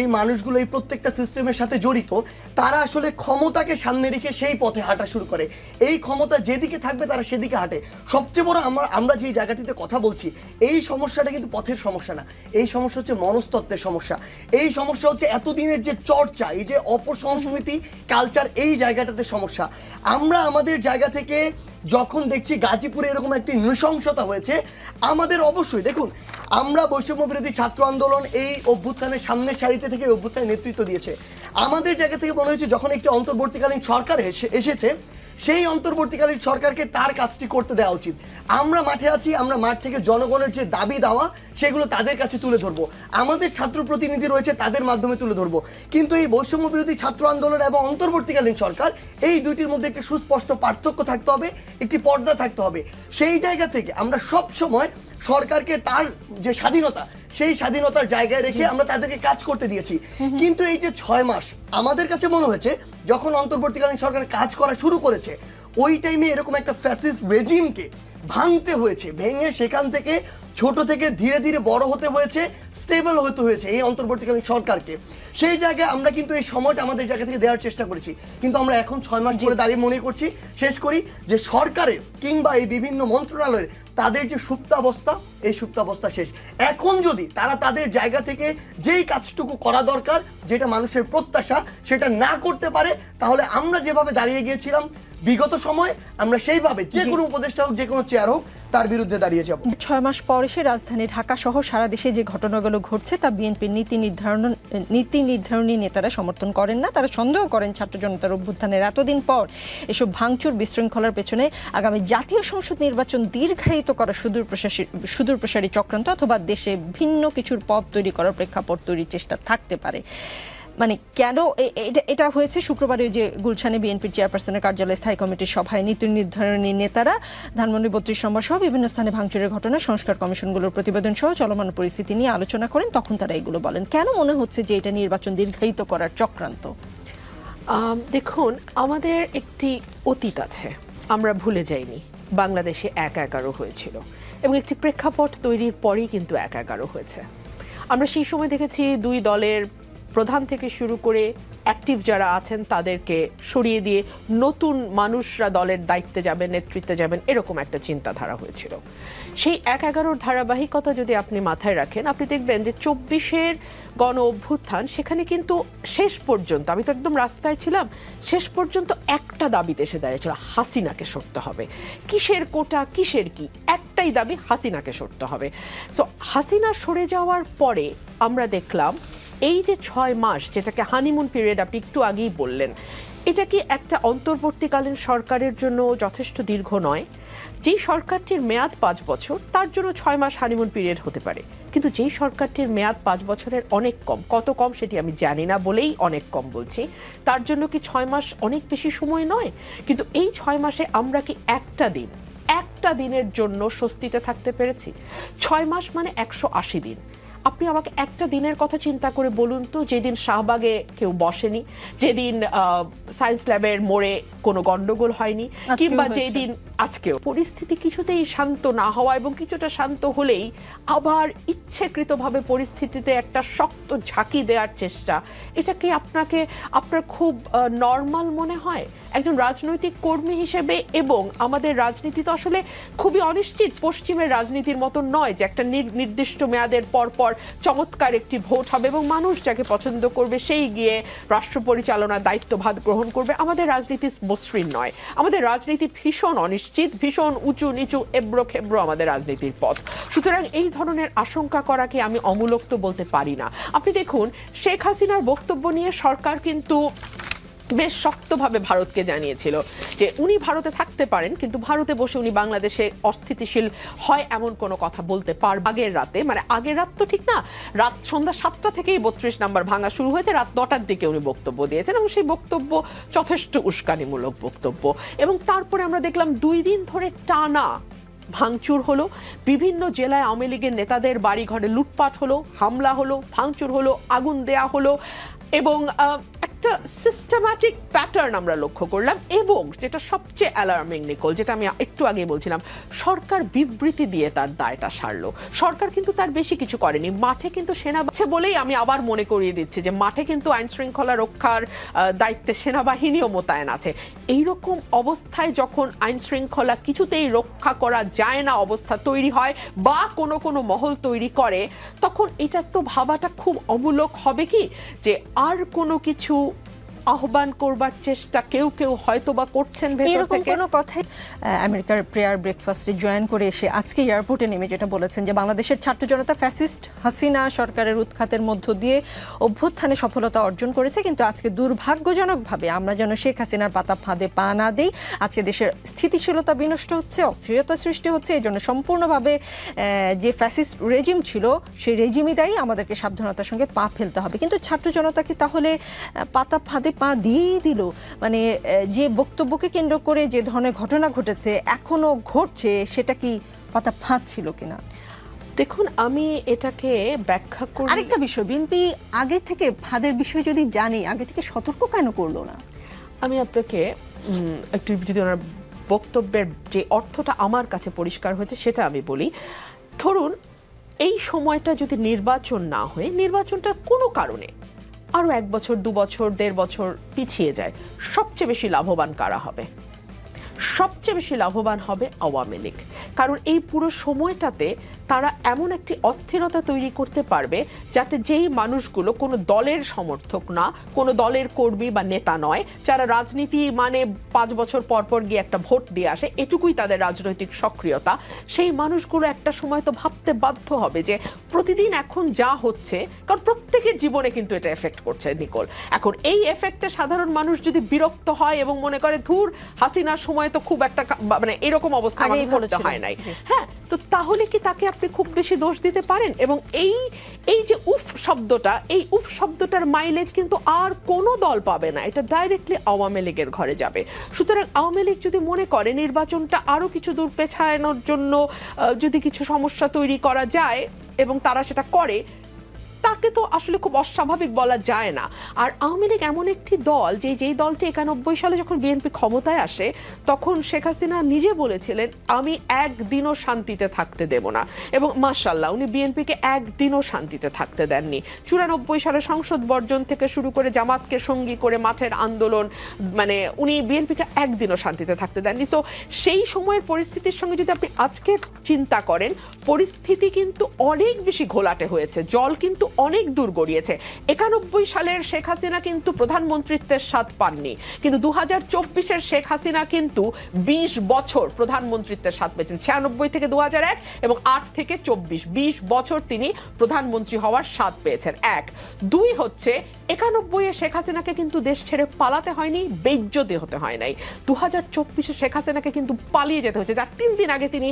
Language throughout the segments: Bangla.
এই মানুষগুলো এই প্রত্যেকটা সিস্টেমের সাথে জড়িত, তারা আসলে ক্ষমতাকে সামনে রেখে সেই পথে হাঁটা শুরু করে। এই ক্ষমতা যেদিকে থাকবে তারা সেদিকে হাঁটে। সবচেয়ে বড় আমরা যে জায়গাটিতে কথা বলছি, এই সমস্যাটা কিন্তু পথের সমস্যা না, এই সমস্যা হচ্ছে মনস্তত্ত্বের সমস্যা। এই সমস্যা হচ্ছে এতদিনের যে চর্চা, এই যে অপসংস্কৃতি কালচার, এই জায়গাটাতে সমস্যা। আমরা আমাদের জায়গা থেকে যখন দেখছি গাজীপুরে এরকম একটি নৃশংসতা হয়েছে, আমাদের অবশ্যই দেখুন, আমরা বৈষম্য বিরোধী ছাত্র আন্দোলন এই অভ্যুত্থানের সামনের সারিতে থেকে অভ্যুত্থানের নেতৃত্ব দিয়েছে। আমাদের জায়গা থেকে মনে হয়েছে যখন একটি অন্তর্বর্তীকালীন সরকার এসেছে, সেই অন্তর্বর্তীকালীন সরকারকে তার কাজটি করতে দেওয়া উচিত। আমরা মাঠে আছি, আমরা মাঠ থেকে জনগণের যে দাবি দেওয়া সেগুলো তাদের কাছে তুলে ধরবো, আমাদের ছাত্র প্রতিনিধি রয়েছে তাদের মাধ্যমে তুলে ধরবো। কিন্তু এই বৈষম্য বিরোধী ছাত্র আন্দোলন এবং অন্তর্বর্তীকালীন সরকার, এই দুইটির মধ্যে একটি সুস্পষ্ট পার্থক্য থাকতে হবে, একটি পর্দা থাকতে হবে। সেই জায়গা থেকে আমরা সব সময় সরকারকে তার যে স্বাধীনতা, সেই স্বাধীনতার জায়গায় রেখে আমরা তাদেরকে কাজ করতে দিয়েছি। কিন্তু এই যে 6 মাস, আমাদের কাছে মনে হয়েছে যখন অন্তর্বর্তীকালীন সরকার কাজ করা শুরু করেছে, ওই টাইমে এরকম একটা ফ্যাসিস্ট রেজিমকে ভাঙতে হয়েছে, ভেঙে সেখান থেকে ছোট থেকে ধীরে ধীরে বড় হতে হয়েছে, স্টেবল হতে হয়েছে এই অন্তর্বর্তীকালীন সরকারকে। সেই জায়গায় আমরা কিন্তু এই সময়টা আমাদের জায়গা থেকে দেওয়ার চেষ্টা করেছি। কিন্তু আমরা এখন 6 মাস ধরে দাঁড়িয়ে মনে করছি, শেষ করি যে সরকারের কিংবা এই বিভিন্ন মন্ত্রণালয়ের তাদের যে সুপ্তাবস্থা, এই সুপ্তাবস্থা শেষ। এখন যদি তারা তাদের জায়গা থেকে যেই কাজটুকু করা দরকার, যেটা মানুষের প্রত্যাশা, সেটা না করতে পারে, তাহলে আমরা যেভাবে দাঁড়িয়ে গিয়েছিলাম বিগত সময়, আমরা সেইভাবে যে কোনো উপদেষ্টা হোক, যে কোনো চেয়ার হোক, তার বিরুদ্ধে দাঁড়িয়ে যাব। 6 মাস পর এসে রাজধানী ঢাকা সহ সারা দেশে যে ঘটনাগুলো ঘটছে তা বিএনপির নীতি নির্ধারণী নেতারা সমর্থন করেন না। তারা সন্দেহ করেন ছাত্র জনতার অভ্যুত্থানের এতদিন পর এসব ভাঙচুর বিশৃঙ্খলার পেছনে আগামী জাতীয় সংসদ নির্বাচন দীর্ঘায়িত করা সুদূরপ্রসারী চক্রান্ত অথবা দেশে ভিন্ন কিছুর পথ তৈরি করার প্রেক্ষাপট তৈরির চেষ্টা থাকতে পারে। মানে কেন এটা হয়েছে? শুক্রবারে যে গুলশানে বিএনপির চেয়ারপারসনের কার্যালয়ে স্থায়ী কমিটির সভায় নীতি নির্ধারণী নেতারা ধানমন্ডি 32 নম্বর সহ বিভিন্ন স্থানে ভাঙচুরের ঘটনা, সংস্কার কমিশনগুলোর প্রতিবেদন সহ চলমান পরিস্থিতি নিয়ে আলোচনা করেন। তখন তারা এগুলো বলেন। কেন মনে হচ্ছে যে এটা নির্বাচন দীর্ঘায়িত করার চক্রান্ত? দেখুন, আমাদের একটি অতীত আছে, আমরা ভুলে যাইনি। বাংলাদেশে 1-11 হয়েছিল এবং একটি প্রেক্ষাপট তৈরির পরেই কিন্তু 1-11 হয়েছে। আমরা সেই সময় দেখেছি দুই দলের প্রধান থেকে শুরু করে অ্যাক্টিভ যারা আছেন তাদেরকে সরিয়ে দিয়ে নতুন মানুষরা দলের দায়িত্বে যাবেন, নেতৃত্বে যাবেন, এরকম একটা চিন্তাধারা হয়েছিল। সেই 1-11 ধারাবাহিকতা যদি আপনি মাথায় রাখেন, আপনি দেখবেন যে 24-এর গণ অভ্যুত্থান, সেখানে কিন্তু শেষ পর্যন্ত, আমি তো একদম রাস্তায় ছিলাম, শেষ পর্যন্ত একটা দাবিতে এসে দাঁড়িয়েছিল, হাসিনাকে সরতে হবে। কিসের কোটা, কিসের কি, একটাই দাবি, হাসিনাকে সরতে হবে। সো হাসিনা সরে যাওয়ার পরে আমরা দেখলাম এই যে 6 মাস, যেটাকে হানিমুন পিরিয়ড আপনি একটু আগেই বললেন, এটা কি একটা অন্তর্বর্তীকালীন সরকারের জন্য যথেষ্ট দীর্ঘ নয়? যেই সরকারটির মেয়াদ 5 বছর, তার জন্য 6 মাস হানিমুন পিরিয়ড হতে পারে, কিন্তু যেই সরকারটির মেয়াদ 5 বছরের অনেক কম, কত কম সেটি আমি জানি না বলেই অনেক কম বলছি, তার জন্য কি 6 মাস অনেক বেশি সময় নয়? কিন্তু এই 6 মাসে আমরা কি একটা দিনের জন্য স্বস্তিতে থাকতে পেরেছি? 6 মাস মানে 180 দিন। আপনি আমাকে একটা দিনের কথা চিন্তা করে বলুন তো, যেদিন শাহবাগে কেউ বসেনি, যেদিন সায়েন্স ল্যাবের মোড়ে কোনো গন্ডগোল হয়নি, কিংবা যেদিন আজকেও পরিস্থিতি কিছুতেই শান্ত না হওয়া এবং কিছুটা শান্ত হলেই আবার ইচ্ছাকৃতভাবে পরিস্থিতিতে একটা শক্ত ঝাঁকি দেওয়ার চেষ্টা, এটা কি আপনার খুব নর্মাল মনে হয় একজন রাজনৈতিক কর্মী হিসেবে? এবং আমাদের রাজনীতি তো আসলে খুবই অনিশ্চিত, পশ্চিমের রাজনীতির মতো নয় যে একটা নির্দিষ্ট মেয়াদের পর চমৎকার একটি ভোট হবে এবং মানুষ যাকে পছন্দ করবে সেই গিয়ে রাষ্ট্র পরিচালনার দায়িত্বভার গ্রহণ করবে। আমাদের রাজনীতি মসৃণ নয়, আমাদের রাজনীতি ভীষণ অনিশ্চিত, ভীষণ উঁচু নিচু, এবড়ো খেবড়ো আমাদের রাজনীতির পথ। সুতরাং এই ধরনের আশঙ্কা করাকে আমি অমূলক তো বলতে পারি না। আপনি দেখুন, শেখ হাসিনার বক্তব্য নিয়ে সরকার কিন্তু বেশ শক্তভাবে ভারতকে জানিয়েছিল যে উনি ভারতে থাকতে পারেন, কিন্তু ভারতে বসে উনি বাংলাদেশে অস্থিতিশীল হয় এমন কোনো কথা বলতে পারবেন। আগের রাতে, মানে আগের রাত তো ঠিক না, রাত সন্ধ্যা 7টা থেকেই 32 নম্বর ভাঙা শুরু হয়েছে, রাত 9টার দিকে উনি বক্তব্য দিয়েছেন এবং সেই বক্তব্য যথেষ্ট উস্কানিমূলক বক্তব্য। এবং তারপরে আমরা দেখলাম 2 দিন ধরে টানা ভাঙচুর হলো, বিভিন্ন জেলায় আওয়ামী লীগের নেতাদের বাড়িঘরে লুটপাট হলো, হামলা হলো, ভাঙচুর হলো, আগুন দেয়া হলো এবং একটা সিস্টেম্যাটিক প্যাটার্ন আমরা লক্ষ্য করলাম। এবং যেটা সবচেয়ে অ্যালার্মিং নিকোল, যেটা আমি একটু আগে বলছিলাম, সরকার বিবৃতি দিয়ে তার দায়টা সারলো। সরকার কিন্তু তার বেশি কিছু করেনি। মাঠে কিন্তু সেনা আছে বলেই আমি আবার মনে করিয়ে দিচ্ছি যে মাঠে কিন্তু আইন শৃঙ্খলা রক্ষার দায়িত্বে সেনাবাহিনীও মোতায়েন আছে। এইরকম অবস্থায় যখন আইন শৃঙ্খলা কিছুতেই রক্ষা করা যায় না অবস্থা তৈরি হয় বা কোনো কোনো মহল তৈরি করে, তখন এটা তো ভাবাটা খুব অমূলক হবে কি যে আর কোনো কিছু আহ্বান করবার চেষ্টা কেউ কেউ হয়তো বা করছেন ভেতর এরকম থেকে। কোনো কথাই আমেরিকার প্রেয়ার ব্রেকফাস্টে জয়েন করে এসে আজকে এয়ারপোর্টে নেমে যেটা বলেছেন যে বাংলাদেশের ছাত্র জনতা ফ্যাসিস্ট হাসিনা সরকারের উৎখাতের মধ্য দিয়ে অভ্যুত্থানে সফলতা অর্জন করেছে, কিন্তু আজকে দুর্ভাগ্যজনকভাবে আমরা যেন শেখ হাসিনার পাতা ফাঁদে পা না দিই। আজকে দেশের স্থিতিশীলতা বিনষ্ট হচ্ছে, অস্থিরতা সৃষ্টি হচ্ছে। এই জন্য সম্পূর্ণভাবে যে ফ্যাসিস্ট রেজিম ছিল সেই রেজিমই দায়ী, আমাদেরকে সাবধানতার সঙ্গে পা ফেলতে হবে। কিন্তু ছাত্র জনতা কি তাহলে পাতা ফাঁদে পা দিয়েই দিল? মানে যে বক্তব্যকে কেন্দ্র করে যে ধরনের ঘটনা ঘটেছে এখনো ঘটছে, সেটা কি পাতা ফাঁদ ছিল কিনা? দেখুন, আমি এটাকে ব্যাখ্যা করি। আরেকটা বিষয়, বিএনপি আগে থেকে ফাঁদের বিষয় যদি জানি, আগে থেকে সতর্ক কেন করলো না? আমি আপনাকে একটু যদি ওনার বক্তব্যের যে অর্থটা আমার কাছে পরিষ্কার হয়েছে সেটা আমি বলি। ধরুন, এই সময়টা যদি নির্বাচন না হয়ে নির্বাচনটা কোনো কারণে আরো 1 বছর 2 বছর 1.5 বছর পিছিয়ে যায়, সবচেয়ে বেশি লাভবান কারা হবে? সবচেয়ে বেশি লাভবান হবে আওয়ামী লীগ। কারণ এই পুরো সময়টাতে তারা এমন একটি অস্থিরতা তৈরি করতে পারবে যাতে যেই মানুষগুলো কোনো দলের সমর্থক না, কোনো দলের কর্মী বা নেতা নয়, যারা রাজনীতি মানে 5 বছর পর পর গিয়ে একটা ভোট দিয়ে আসে, এটুকুই তাদের রাজনৈতিক সক্রিয়তা, সেই মানুষগুলো একটা সময় তো ভাবতে বাধ্য হবে যে প্রতিদিন এখন যা হচ্ছে, কারণ প্রত্যেকের জীবনে কিন্তু এটা এফেক্ট করছে নিকোল। এখন এই এফেক্টে সাধারণ মানুষ যদি বিরক্ত হয় এবং মনে করে ধুর হাসিনার সময় তো খুব একটা মানে এরকম অবস্থা করতে হয় নাই, হ্যাঁ, তো তাহলে কি তাকে আপনি খুব বেশি দোষ দিতে পারেন? এবং এই যে উফ শব্দটা, এই উফ শব্দটার মাইলেজ কিন্তু আর কোনো দল পাবে না, এটা ডাইরেক্টলি আওয়ামী লীগের ঘরে যাবে। সুতরাং আওয়ামী লীগ যদি মনে করে নির্বাচনটা আরো কিছু দূর পেছানোর জন্য যদি কিছু সমস্যা তৈরি করা যায় এবং তারা সেটা করে, তাকে তো আসলে খুব অস্বাভাবিক বলা যায় না। আর আওয়ামী লীগ এমন একটি দল যেই দলটি 91 সালে যখন বিএনপি ক্ষমতায় আসে তখন শেখ হাসিনা নিজে বলেছিলেন আমি একদিনও শান্তিতে থাকতে দেব না, এবং মাশাআল্লাহ উনি বিএনপিকে একদিনও শান্তিতে থাকতে দেননি। 94 সালে সংসদ বর্জন থেকে শুরু করে জামাতকে সঙ্গী করে মাঠের আন্দোলন, মানে উনি বিএনপিকে একদিনও শান্তিতে থাকতে দেননি। তো সেই সময়ের পরিস্থিতির সঙ্গে যদি আপনি আজকে চিন্তা করেন, পরিস্থিতি কিন্তু অনেক বেশি ঘোলাটে হয়েছে, জল কিন্তু অনেক দূর গড়িয়েছে। 91 সালের শেখ হাসিনা কিন্তু প্রধানমন্ত্রীত্বের স্বাদ পাননি, কিন্তু 2024-এর শেখ হাসিনা কিন্তু 20 বছর প্রধানমন্ত্রীত্বের স্বাদ পেয়েছেন। 96 থেকে 2001 এবং 8 থেকে 24, 20 বছর তিনি প্রধানমন্ত্রী হওয়ার স্বাদ পেয়েছেন। 1, 2 হচ্ছে 91-এ শেখ হাসিনাকে কিন্তু দেশ ছেড়ে পালাতে হয়নি, বেইজ্জতি হতে হয় নাই। 2024-এ শেখ হাসিনাকে কিন্তু পালিয়ে যেতে হয়েছে, যার 3 দিন আগে তিনি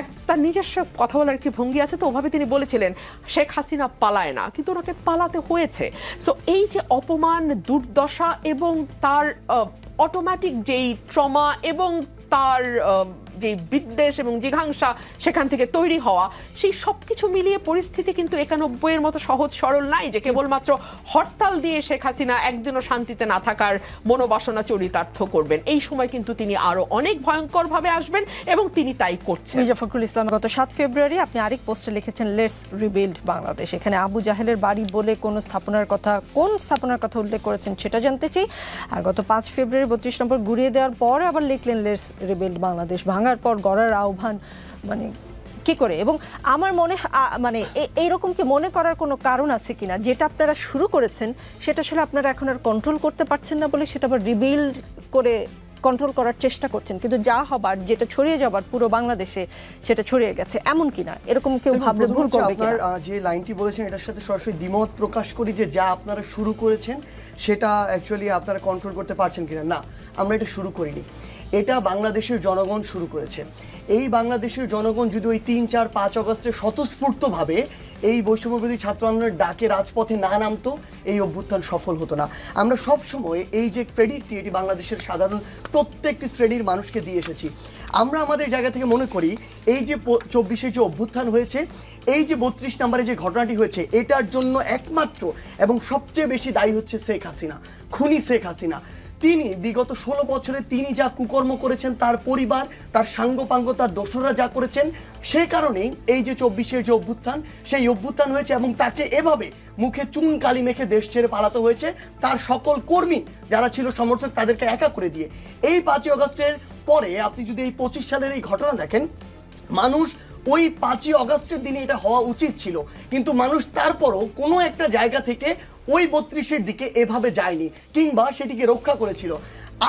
একটা নিজস্ব কথা বলার একটি ভঙ্গি আছে, তো ওভাবে তিনি বলেছিলেন শেখ হাসিনা পালায় না, কিন্তু ওনাকে পালাতে হয়েছে। সো এই যে অপমান, দুর্দশা এবং তার অটোমেটিক যেই ট্রমা এবং তার যে বিদ্বেষ এবং জিঘাংসা সেখান থেকে তৈরি হওয়া, সেই সব কিছু মিলিয়ে পরিস্থিতি কিন্তু 91-এর মতো সহজ সরল নাই যে কেবলমাত্র হরতাল দিয়ে শেখ হাসিনা একদিনও শান্তিতে না থাকার মনোবাসনা চরিতার্থ করবেন। এই সময় কিন্তু তিনি আরো অনেক ভয়ঙ্করভাবে আসবেন এবং তিনি তাই করছেন। মির্জা ফখরুল ইসলাম, গত 7 ফেব্রুয়ারি আপনি আরেক পোস্টে লিখেছেন লেটস রিবিল্ড বাংলাদেশ। এখানে আবু জাহেলের বাড়ি বলে কোন স্থাপনার কথা উল্লেখ করেছেন সেটা জানতে চাই। আর গত 5 ফেব্রুয়ারি 32 নম্বর ঘুরিয়ে দেওয়ার পরে আবার লিখলেন লেটস রিবিল্ড বাংলাদেশ, ভাঙার পর গড়ার আহ্বান, মানে কি করে? এবং আমার মনে মানে এইরকম কি মনে করার কোনো কারণ আছে কিনা যেটা আপনারা শুরু করেছেন সেটা আসলে আপনারা এখন আর কন্ট্রোল করতে পারছেন না বলে সেটা আবার রিবিল্ড করে কন্ট্রোল করার চেষ্টা করছেন, কিন্তু যা হবার, যেটা ছড়িয়ে যাবার পুরো বাংলাদেশে সেটা ছড়িয়ে গেছে, এমন কিনা? এরকম কেউ ভাবলে ভুল করবে কিনা? আপনার যে লাইনটি বলেছেন এটার সাথে সরাসরি দ্বিমত প্রকাশ করি যে যা আপনারা শুরু করেছেন সেটা অ্যাকচুয়ালি আপনারা কন্ট্রোল করতে পারছেন কিনা। না, আমরা এটা শুরু করিনি। এটা বাংলাদেশের জনগণ শুরু করেছে। এই বাংলাদেশের জনগণ যদি ওই 3, 4, 5 অগস্টে স্বতঃস্ফূর্তভাবে এই বৈষম্যবিরোধী ছাত্র আন্দোলনের ডাকে রাজপথে না নামতো, এই অভ্যুত্থান সফল হতো না। আমরা সব সময় এই যে ক্রেডিটটি, এটি বাংলাদেশের সাধারণ প্রত্যেকটি শ্রেণীর মানুষকে দিয়ে এসেছি। আমরা আমাদের জায়গা থেকে মনে করি এই যে 24-এ যে অভ্যুত্থান হয়েছে, এই যে 32 নম্বরে যে ঘটনাটি হয়েছে, এটার জন্য একমাত্র এবং সবচেয়ে বেশি দায়ী হচ্ছে শেখ হাসিনা, খুনি শেখ হাসিনা। তিনি বিগত 16 বছরে তিনি যা কুকর্ম করেছেন, তার পরিবার, তার সাঙ্গপাঙ্গ, তার দোসররা যা করেছেন, সেই কারণেই এই যে 24-এর যে অভ্যুত্থান, সেই অভ্যুত্থান হয়েছে এবং তাকে এভাবে মুখে চুন কালি মেখে দেশ ছেড়ে পালাতে হয়েছে তার সকল কর্মী যারা ছিল সমর্থক, তাদেরকে একা করে দিয়ে। এই 5 অগস্টের পরে আপনি যদি এই 25 সালের এই ঘটনা দেখেন, মানুষ ওই 5 অগস্টের দিনে এটা হওয়া উচিত ছিল, কিন্তু মানুষ তারপরও কোনো একটা জায়গা থেকে ওই 32-এর দিকে এভাবে যায়নি কিংবা সেটিকে রক্ষা করেছিল।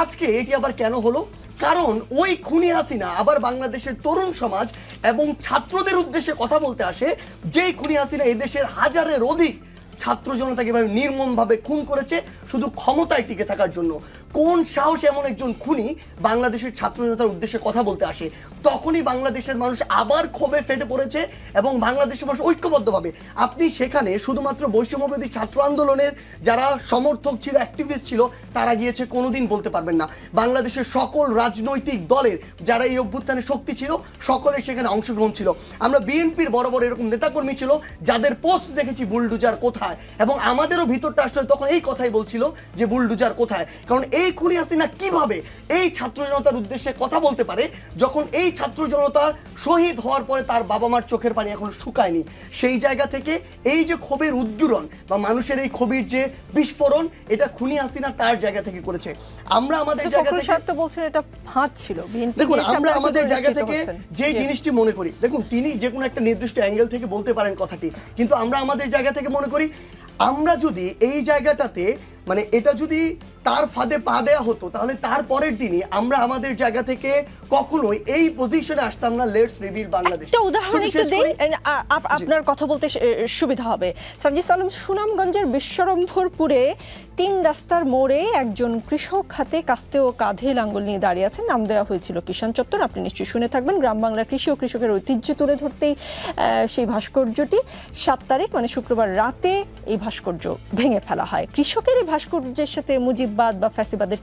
আজকে এটি আবার কেন হলো? কারণ ওই খুনি হাসিনা আবার বাংলাদেশের তরুণ সমাজ এবং ছাত্রদের উদ্দেশ্যে কথা বলতে আসে, যেই খুনি হাসিনা এদেশের হাজারের অধিক ছাত্র জনতাকে এভাবে নির্মমভাবে খুন করেছে শুধু ক্ষমতায় টিকে থাকার জন্য। কোন সাহস এমন একজন খুনি বাংলাদেশের ছাত্র জনতার উদ্দেশ্যে কথা বলতে আসে? তখনই বাংলাদেশের মানুষ আবার ক্ষোভে ফেটে পড়েছে এবং বাংলাদেশের মানুষ ঐক্যবদ্ধভাবে, আপনি সেখানে শুধুমাত্র বৈষম্যবিরোধী ছাত্র আন্দোলনের যারা সমর্থক ছিল, অ্যাক্টিভিস্ট ছিল, তারা গিয়েছে কোনোদিন বলতে পারবেন না। বাংলাদেশের সকল রাজনৈতিক দলের যারা এই অভ্যুত্থানে শক্তি ছিল, সকলে সেখানে অংশগ্রহণ ছিল। আমরা বিএনপির বড় বড় এরকম নেতাকর্মী ছিল যাদের পোস্ট দেখেছি বুলডোজার কোথায়, এবং আমাদেরও ভিতরটা আসলে তখন এই কথাই বলছিল যে বুলডোজার কোথায়। কারণ এই খুনি হাসিনা কিভাবে এই ছাত্র জনতার উদ্দেশ্যে কথা বলতে পারে যখন এই ছাত্র জনতার শহীদ হওয়ার পরে তার বাবা মার চোখের পানি এখন শুকায়নি? সেই জায়গা থেকে এই যে ক্ষোভের উদ্গীরণ বা মানুষের এই ক্ষোভের যে বিস্ফোরণ, এটা খুনি হাসিনা তার জায়গা থেকে করেছে। আমরা আমাদের জায়গা থেকে বলছেন এটা ফাঁদ ছিল। দেখুন, আমরা আমাদের জায়গা থেকে যে জিনিসটি মনে করি, দেখুন তিনি যে কোনো একটা নির্দিষ্ট অ্যাঙ্গেল থেকে বলতে পারেন কথাটি, কিন্তু আমরা আমাদের জায়গা থেকে মনে করি আমরা যদি এই জায়গাটাতে মানে এটা যদি তার ফাঁদে পা দেওয়া হতো, তাহলে তারপরের দিনই আমরা আমাদের জায়গা থেকে কখনোই এই পজিশনে আসতাম না। Let's rebuild Bangladesh. একটা উদাহরণ একটু দেই, আপনার কথা বলতে সুবিধা হবে। সার্জিস আলম, সুনামগঞ্জের বিশ্বরম্ভরপুরে 3 রাস্তার মোড়ে একজন কৃষক হাতে কাস্তে ও কাঁধে লাঙ্গল নিয়ে দাঁড়িয়ে আছেন। নাম দেওয়া হয়েছিল কিষাণ চত্বর, আপনি নিশ্চয়ই শুনে থাকবেন। গ্রাম বাংলার কৃষি ও কৃষকের ঐতিহ্য তুলে ধরতেই সেই ভাস্কর্যটি 7 তারিখ মানে শুক্রবার রাতে এই ভাস্কর্য ভেঙে ফেলা হয়। কৃষকের এই ভাস্কর্যের সাথে মুজিববাদ বা ফ্যাসিবাদের